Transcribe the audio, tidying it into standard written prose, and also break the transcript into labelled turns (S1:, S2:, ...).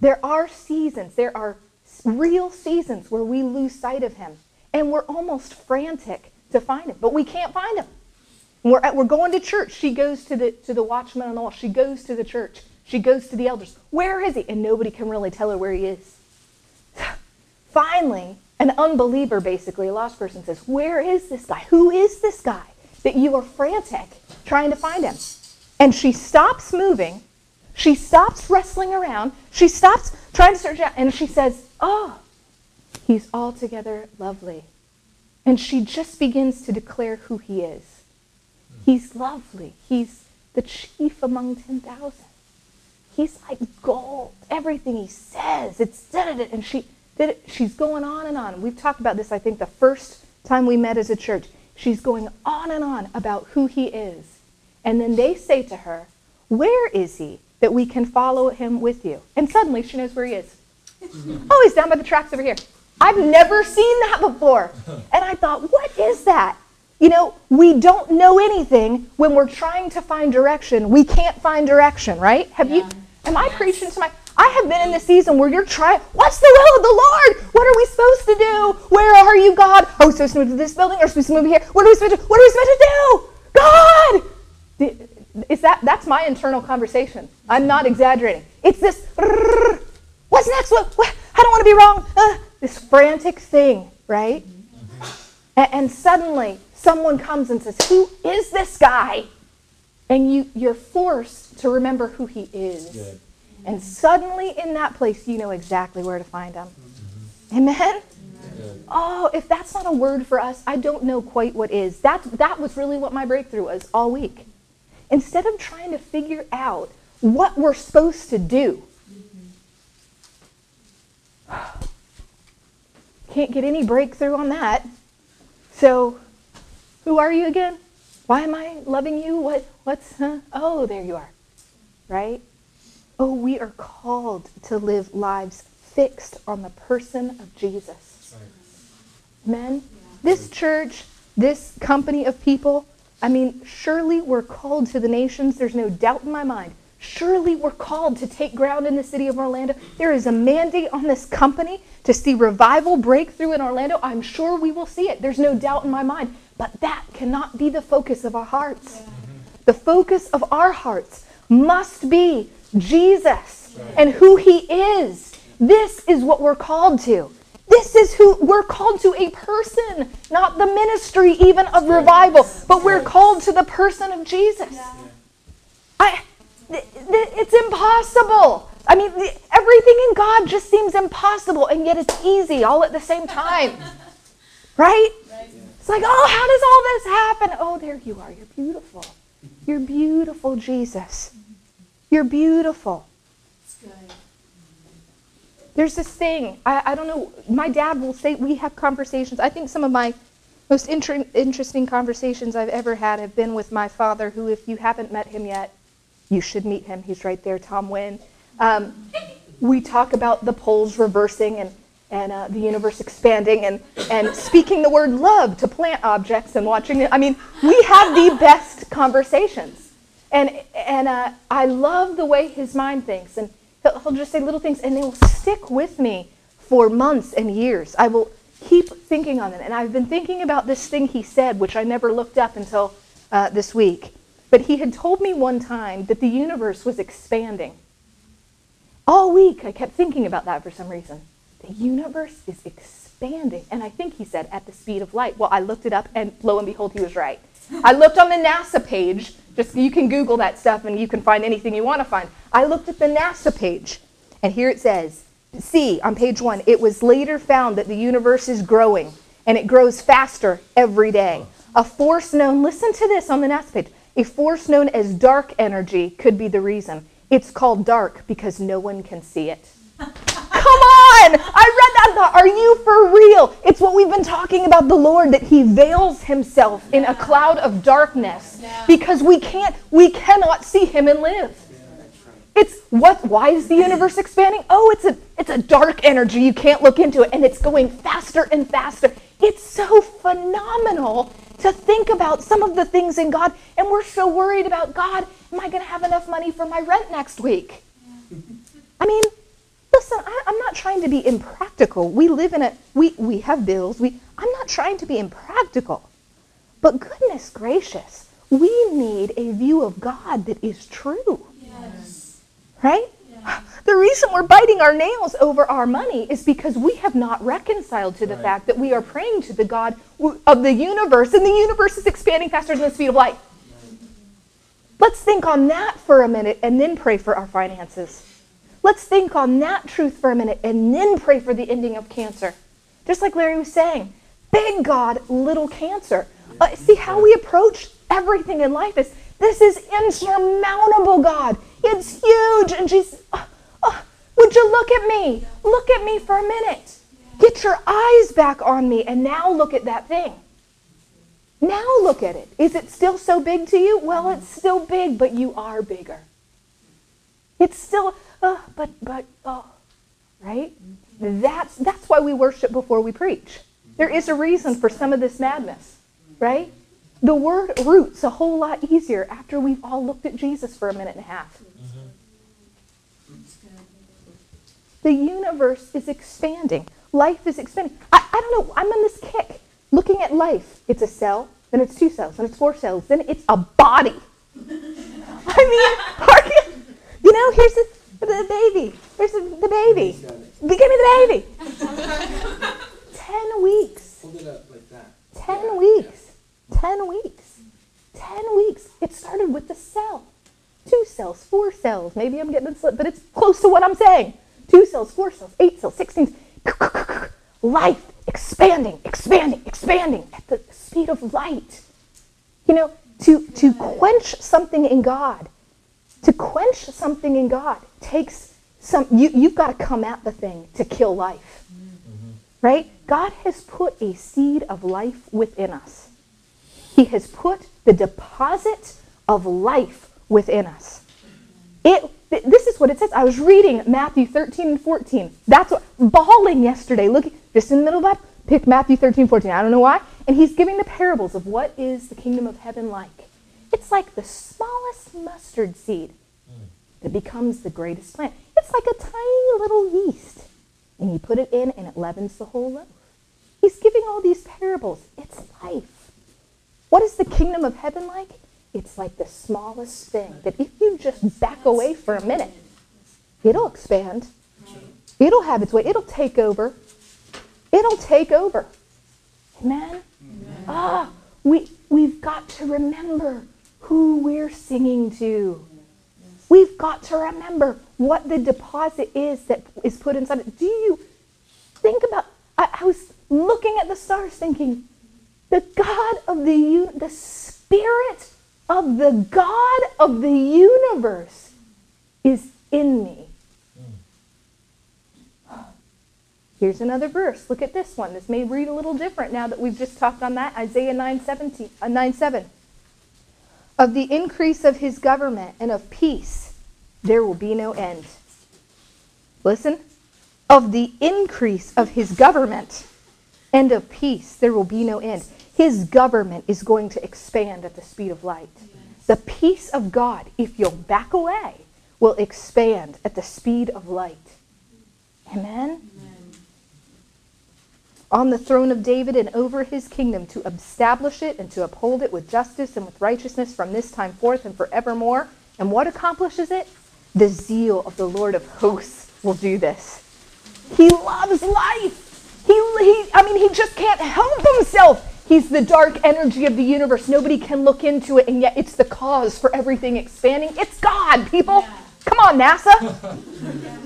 S1: There are seasons, there are real seasons where we lose sight of him. And we're almost frantic to find him, but we can't find him. We're going to church. She goes to the watchman on the wall. She goes to the church. She goes to the elders. Where is he? And nobody can really tell her where he is. Finally, an unbeliever, basically, a lost person says, where is this guy? Who is this guy that you are frantic trying to find him? And she stops moving. She stops wrestling around. She stops trying to search out. And she says, oh, he's altogether lovely. And she just begins to declare who he is. He's lovely. He's the chief among 10,000. He's like gold. Everything he says, it's da-da-da. And she's going on and on. We've talked about this, I think, the first time we met as a church. She's going on and on about who he is. And then they say to her, where is he that we can follow him with you? And suddenly she knows where he is. Oh, he's down by the tracks over here. I've never seen that before. And I thought, what is that? You know, we don't know anything when we're trying to find direction. We can't find direction, right? Am I preaching to I have been in this season where you're trying, what's the will of the Lord? What are we supposed to do? Where are you, God? Are we supposed to move to this building? Are we supposed to move here? What are we supposed to do? What are we supposed to do? God! That's my internal conversation. I'm not exaggerating. It's this, what's next? What? I don't want to be wrong. This frantic thing, right? And suddenly someone comes and says, who is this guy? And you're forced to remember who he is. Good. And suddenly in that place, you know exactly where to find him. Mm-hmm. Amen? Good. Oh, if that's not a word for us, I don't know quite what is. That was really what my breakthrough was all week. Instead of trying to figure out what we're supposed to do, can't get any breakthrough on that. So, who are you again? Why am I loving you? Oh, there you are. Right? Oh, we are called to live lives fixed on the person of Jesus. Amen? Yeah. This church, this company of people, I mean, surely we're called to the nations. There's no doubt in my mind. Surely we're called to take ground in the city of Orlando. There is a mandate on this company to see revival breakthrough in Orlando. I'm sure we will see it. There's no doubt in my mind. But that cannot be the focus of our hearts. Yeah. The focus of our hearts must be Jesus and who he is. This is what we're called to. This is who we're called to, a person, not the ministry even of revival, but we're called to the person of Jesus. It's impossible. I mean, everything in God just seems impossible, and yet it's easy all at the same time. Right? It's like, oh, how does all this happen? Oh, there you are. You're beautiful. You're beautiful, Jesus. You're beautiful. There's this thing, I don't know, my dad will say, we have conversations. I think some of my most interesting conversations I've ever had have been with my father, who, if you haven't met him yet, you should meet him. He's right there, Tom Wynn. We talk about the poles reversing and the universe expanding and speaking the word love to plant objects and watching it. I mean, we have the best conversations. And I love the way his mind thinks. And he'll just say little things, and they will stick with me for months and years. I will keep thinking on them. And I've been thinking about this thing he said, which I never looked up until this week. But he had told me one time that the universe was expanding. All week, I kept thinking about that for some reason. The universe is expanding. And I think he said at the speed of light. Well, I looked it up, and lo and behold, he was right. I looked on the NASA page. Just you can Google that stuff, and you can find anything you want to find. I looked at the NASA page, and here it says, see, on page 1, it was later found that the universe is growing, and it grows faster every day. A force known, listen to this on the NASA page, a force known as dark energy could be the reason. It's called dark because no one can see it. Come on! I read that and thought, are you for real? It's what we've been talking about the Lord, that he veils himself in a cloud of darkness because we cannot see him and live. Why is the universe expanding? Oh, it's a dark energy. You can't look into it, and it's going faster and faster. It's so phenomenal to think about some of the things in God, and we're so worried about, God, am I going to have enough money for my rent next week? I mean, the not trying to be impractical. We live in we have bills. I'm not trying to be impractical. But goodness gracious, we need a view of God that is true.
S2: Yes.
S1: Right? Yes. The reason we're biting our nails over our money is because we have not reconciled to the fact that we are praying to the God of the universe, and the universe is expanding faster than the speed of light. Let's think on that for a minute and then pray for our finances. Let's think on that truth for a minute and then pray for the ending of cancer. Just like Larry was saying, big God, little cancer. See how we approach everything in life is, this is insurmountable, God. It's huge. And she's, would you look at me? Look at me for a minute. Get your eyes back on me and now look at that thing. Now look at it. Is it still so big to you? Well, it's still big, but you are bigger. It's still, right? That's why we worship before we preach. There is a reason for some of this madness, right? The word roots a whole lot easier after we've all looked at Jesus for a minute and a half. The universe is expanding. Life is expanding. I don't know, I'm on this kick. Looking at life, it's a cell, then it's 2 cells, then it's 4 cells, then it's a body. Here's the baby. Here's the baby. Give me the baby. 10 weeks.
S3: Hold it up like that.
S1: 10 weeks. 10 weeks. 10 weeks. It started with the cell. 2 cells, 4 cells. Maybe I'm getting it slipped, but it's close to what I'm saying. 2 cells, 4 cells, 8 cells, 16. Life expanding at the speed of light. To quench something in God, takes you've got to come at the thing to kill life. Right? God has put a seed of life within us. He has put the deposit of life within us. This is what it says. I was reading Matthew 13 and 14. That's what, bawling yesterday. Look, just in the middle of that, pick Matthew 13, 14. I don't know why. And he's giving the parables of what is the kingdom of heaven like. It's like the smallest mustard seed that becomes the greatest plant. It's like a tiny little yeast. And you put it in and it leavens the whole loaf. He's giving all these parables. It's life. What is the kingdom of heaven like? It's like the smallest thing that if you just back away for a minute, it'll expand. It'll have its way. It'll take over. It'll take over. Amen? We've got to remember who we're singing to. We've got to remember what the deposit is that is put inside it. Do you think about, I was looking at the stars thinking, the God of the Spirit of the God of the universe is in me. Here's another verse. Look at this one. This may read a little different now that we've just talked on that. Isaiah 9:7. Of the increase of his government and of peace, there will be no end. Listen. Of the increase of his government and of peace, there will be no end. His government is going to expand at the speed of light. Yes. The peace of God, if you'll back away, will expand at the speed of light. Amen? On the throne of David and over his kingdom, to establish it and to uphold it with justice and with righteousness from this time forth and forevermore. And what accomplishes it? The zeal of the Lord of hosts will do this. He loves life. He just can't help himself. He's the dark energy of the universe. Nobody can look into it, and yet it's the cause for everything expanding. It's God, people. Yeah. Come on, NASA.